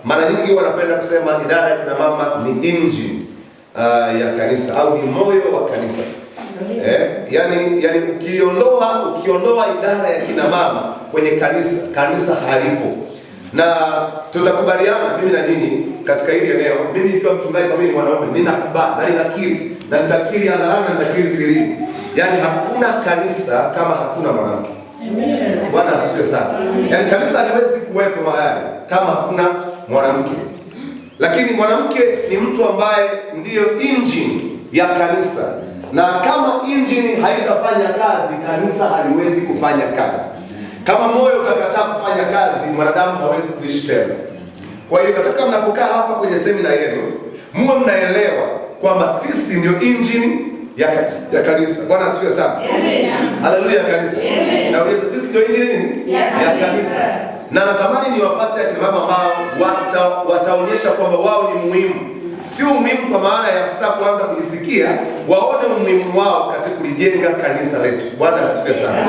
mara nyingi wanapenda kusema idara ya kina mama ni engine ya kanisa au ni moyo wa kanisa. Yani ukiondoa idara ya kina mama kwenye kanisa halipo. Na tutakubaliana mimi na nyinyi katika hili eneo. Mimi nikiwa mchungaji, kwa mimi mwanaume, ninakubali na ninakiri, na nitakiri hadharani na nitakiri sirini. Yani hakuna kanisa kama hakuna mwanamke. Amen. Bwana asifiwe sana. Yani kanisa haliwezi kuwepo mahali kama hakuna mwanamke. Lakini mwanamke ni mtu ambaye ndiyo engine ya kanisa. Na kama engine haitafanya kazi, kanisa haliwezi kufanya kazi. Kama moyo ukakataa kufanya kazi, mwanadamu hawezi kuishi tena. Kwa hiyo nataka mnapokaa hapa kwenye semina yenu, muwe mnaelewa kwamba sisi ndio engine ya kanisa. Bwana asifiwe sana. Haleluya kanisa. Na wewe sisi ndio engine ya kanisa. Na natamani niwapate akina mama ambao wataonyesha kwamba wao ni muhimu. Sio muhimu kwa maana ya sasa kuanza kujisikia, waone umuhimu wao katika kulijenga kanisa letu. Bwana asifiwe sana.